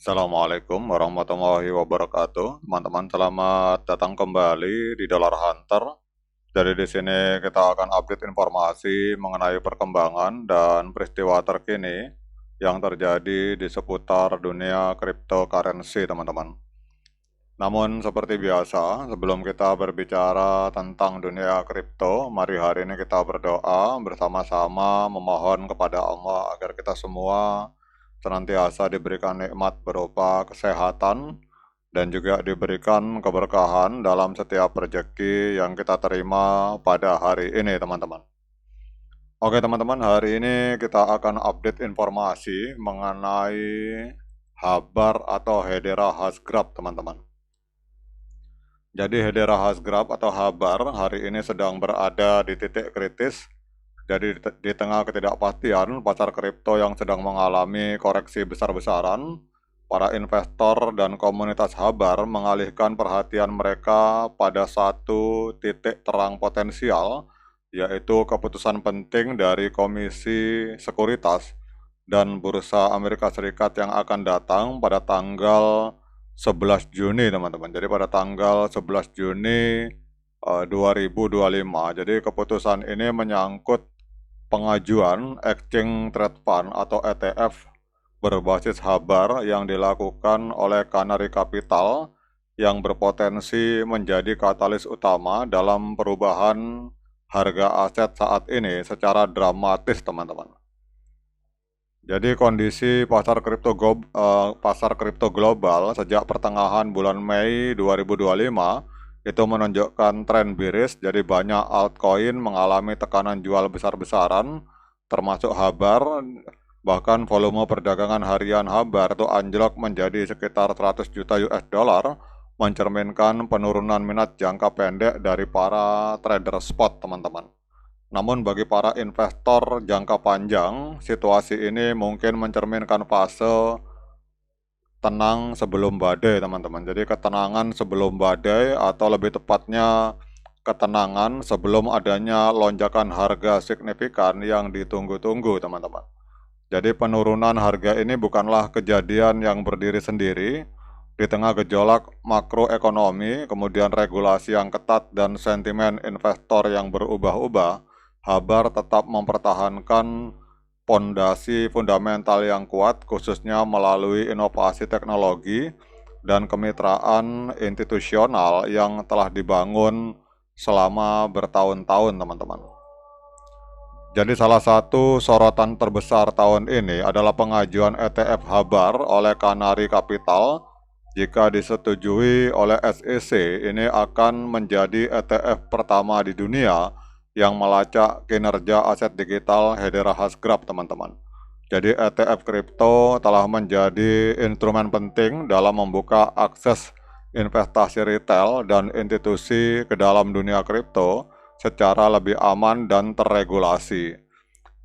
Assalamualaikum warahmatullahi wabarakatuh. Teman-teman, selamat datang kembali di Dollar Hunter. Jadi di sini kita akan update informasi mengenai perkembangan dan peristiwa terkini yang terjadi di seputar dunia cryptocurrency, teman-teman. Namun seperti biasa, sebelum kita berbicara tentang dunia kripto, mari hari ini kita berdoa bersama-sama memohon kepada Allah agar kita semua senantiasa diberikan nikmat berupa kesehatan dan juga diberikan keberkahan dalam setiap rezeki yang kita terima pada hari ini, teman-teman. Oke, teman-teman, hari ini kita akan update informasi mengenai Habar atau Hedera Hasgrab, teman-teman. Jadi Hedera Hasgrab atau Habar hari ini sedang berada di titik kritis. Jadi di tengah ketidakpastian pasar kripto yang sedang mengalami koreksi besar-besaran, para investor dan komunitas Habar mengalihkan perhatian mereka pada satu titik terang potensial, yaitu keputusan penting dari Komisi Sekuritas dan Bursa Amerika Serikat yang akan datang pada tanggal 11 Juni, teman-teman. Jadi pada tanggal 11 Juni 2025. Jadi keputusan ini menyangkut pengajuan Exchange Trade Fund atau ETF berbasis Habar yang dilakukan oleh Canary Capital yang berpotensi menjadi katalis utama dalam perubahan harga aset saat ini secara dramatis, teman-teman. Jadi kondisi pasar kripto global sejak pertengahan bulan Mei 2025 itu menunjukkan tren bearish. Jadi banyak altcoin mengalami tekanan jual besar-besaran, termasuk Habar. Bahkan volume perdagangan harian Habar itu anjlok menjadi sekitar 100 juta US dollar, mencerminkan penurunan minat jangka pendek dari para trader spot, teman-teman. Namun bagi para investor jangka panjang, situasi ini mungkin mencerminkan fase tenang sebelum badai, teman-teman. Jadi ketenangan sebelum badai atau lebih tepatnya ketenangan sebelum adanya lonjakan harga signifikan yang ditunggu-tunggu, teman-teman. Jadi penurunan harga ini bukanlah kejadian yang berdiri sendiri. Di tengah gejolak makroekonomi, kemudian regulasi yang ketat dan sentimen investor yang berubah-ubah, Habar tetap mempertahankan pondasi fundamental yang kuat, khususnya melalui inovasi teknologi dan kemitraan institusional yang telah dibangun selama bertahun-tahun, teman-teman. Jadi salah satu sorotan terbesar tahun ini adalah pengajuan ETF Habar oleh Canary Capital. Jika disetujui oleh SEC, ini akan menjadi ETF pertama di dunia yang melacak kinerja aset digital Hedera Hasgrab, teman-teman. Jadi ETF kripto telah menjadi instrumen penting dalam membuka akses investasi retail dan institusi ke dalam dunia kripto secara lebih aman dan terregulasi.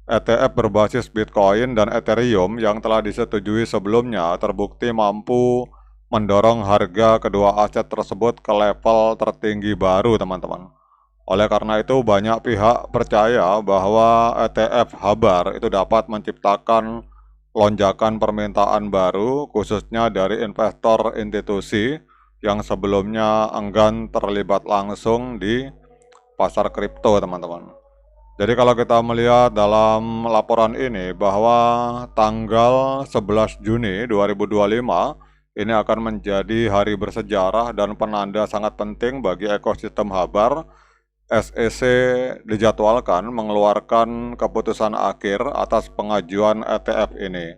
ETF berbasis Bitcoin dan Ethereum yang telah disetujui sebelumnya terbukti mampu mendorong harga kedua aset tersebut ke level tertinggi baru, teman-teman. Oleh karena itu, banyak pihak percaya bahwa ETF Habar itu dapat menciptakan lonjakan permintaan baru, khususnya dari investor institusi yang sebelumnya enggan terlibat langsung di pasar kripto, teman-teman. Jadi kalau kita melihat dalam laporan ini bahwa tanggal 11 Juni 2025 ini akan menjadi hari bersejarah dan penanda sangat penting bagi ekosistem Habar. SEC dijadwalkan mengeluarkan keputusan akhir atas pengajuan ETF ini.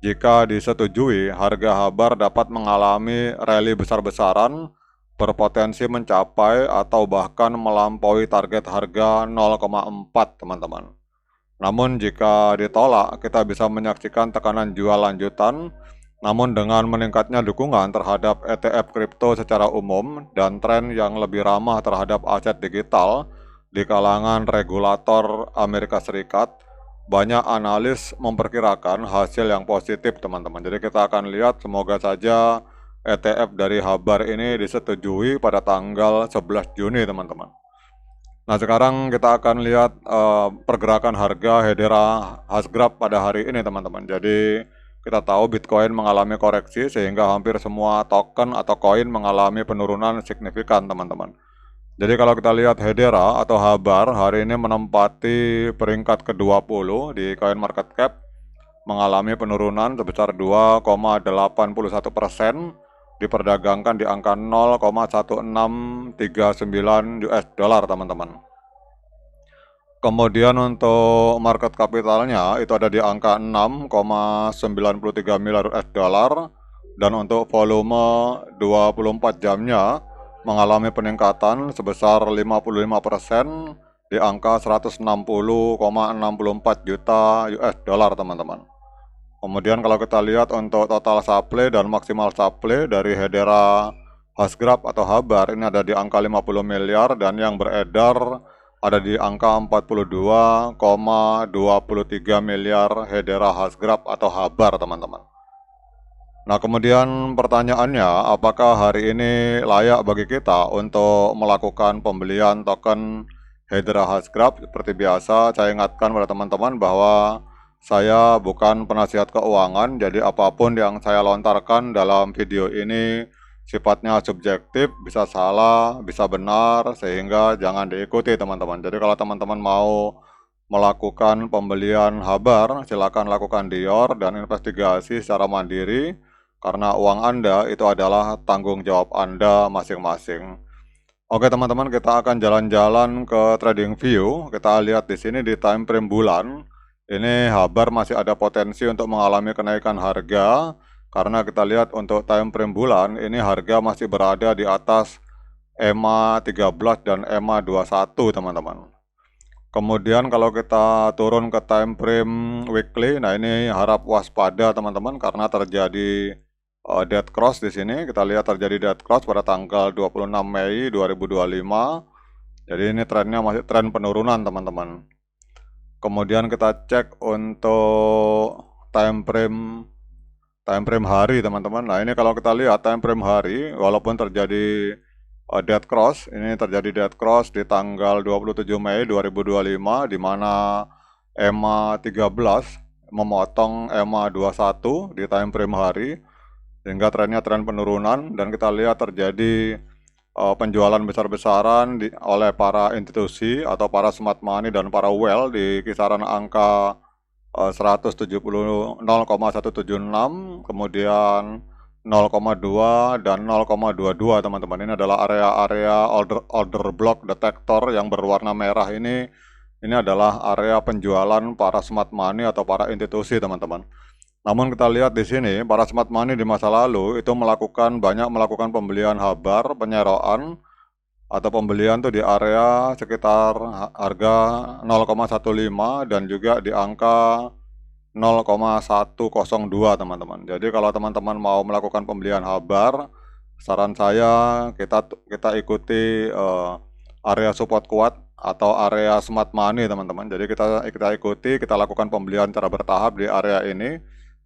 Jika disetujui, harga Habar dapat mengalami rally besar-besaran, berpotensi mencapai atau bahkan melampaui target harga 0,4, teman-teman. Namun jika ditolak, kita bisa menyaksikan tekanan jual lanjutan. Namun dengan meningkatnya dukungan terhadap ETF kripto secara umum dan tren yang lebih ramah terhadap aset digital di kalangan regulator Amerika Serikat, banyak analis memperkirakan hasil yang positif, teman-teman. Jadi kita akan lihat, semoga saja ETF dari Habar ini disetujui pada tanggal 11 Juni, teman-teman. Nah, sekarang kita akan lihat pergerakan harga Hedera Hasgrab pada hari ini, teman-teman. Jadi kita tahu Bitcoin mengalami koreksi sehingga hampir semua token atau koin mengalami penurunan signifikan, teman-teman. Jadi kalau kita lihat Hedera atau Habar hari ini menempati peringkat ke-20 di CoinMarketCap, mengalami penurunan sebesar 2,81%, diperdagangkan di angka 0,1639 US dollar, teman-teman. Kemudian untuk market kapitalnya itu ada di angka 6,93 miliar US dollar, dan untuk volume 24 jamnya mengalami peningkatan sebesar 55% di angka 160,64 juta US dollar, teman-teman. Kemudian kalau kita lihat untuk total supply dan maksimal supply dari Hedera Hashgraph atau Habar ini ada di angka 50 miliar, dan yang beredar ada di angka 42,23 miliar Hedera Hashgraph atau Habar, teman-teman. Nah, kemudian pertanyaannya, apakah hari ini layak bagi kita untuk melakukan pembelian token Hedera Hashgraph? Seperti biasa, saya ingatkan pada teman-teman bahwa saya bukan penasihat keuangan, jadi apapun yang saya lontarkan dalam video ini sifatnya subjektif, bisa salah, bisa benar, sehingga jangan diikuti, teman-teman. Jadi kalau teman-teman mau melakukan pembelian Habar, silakan lakukan dior dan investigasi secara mandiri, karena uang Anda itu adalah tanggung jawab Anda masing-masing. Oke, teman-teman, kita akan jalan-jalan ke TradingView. Kita lihat di sini di time frame bulan. Ini Habar masih ada potensi untuk mengalami kenaikan harga, karena kita lihat untuk time frame bulan ini harga masih berada di atas EMA 13 dan EMA 21, teman-teman. Kemudian kalau kita turun ke time frame weekly, nah ini harap waspada, teman-teman, karena terjadi dead cross di sini. Kita lihat terjadi dead cross pada tanggal 26 Mei 2025. Jadi ini trennya masih tren penurunan, teman-teman. Kemudian kita cek untuk time frame hari, teman-teman. Nah, ini kalau kita lihat time frame hari, walaupun terjadi dead cross, ini terjadi dead cross di tanggal 27 Mei 2025, di mana EMA 13 memotong EMA 21 di time frame hari, sehingga trennya tren penurunan, dan kita lihat terjadi penjualan besar-besaran oleh para institusi atau para smart money dan para whale di kisaran angka 0,176, kemudian 0,2 dan 0,22, teman-teman. Ini adalah area-area order block detector yang berwarna merah ini adalah area penjualan para smart money atau para institusi, teman-teman. Namun kita lihat di sini, para smart money di masa lalu itu banyak melakukan pembelian Habar, penyeroan atau pembelian tuh di area sekitar harga 0,15 dan juga di angka 0,102, teman-teman. Jadi kalau teman-teman mau melakukan pembelian Habar, saran saya kita ikuti area support kuat atau area smart money, teman-teman. Jadi kita ikuti, kita lakukan pembelian secara bertahap di area ini.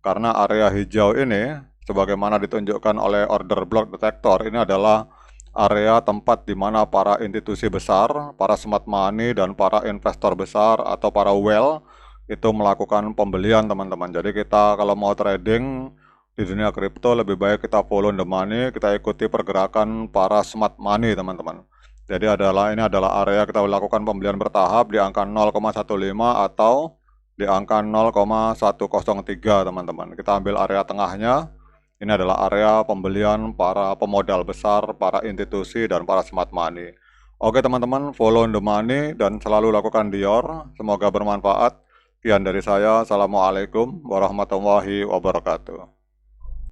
Karena area hijau ini, sebagaimana ditunjukkan oleh order block detector, ini adalah area tempat di mana para institusi besar, para smart money, dan para investor besar atau para whale itu melakukan pembelian, teman-teman. Jadi kita kalau mau trading di dunia kripto, lebih baik kita follow the money, kita ikuti pergerakan para smart money, teman-teman. Jadi ini adalah area kita lakukan pembelian bertahap di angka 0,15 atau di angka 0,103, teman-teman. Kita ambil area tengahnya. Ini adalah area pembelian para pemodal besar, para institusi, dan para smart money. Oke, teman-teman, follow the money dan selalu lakukan dior. Semoga bermanfaat. Sekian dari saya. Assalamualaikum warahmatullahi wabarakatuh.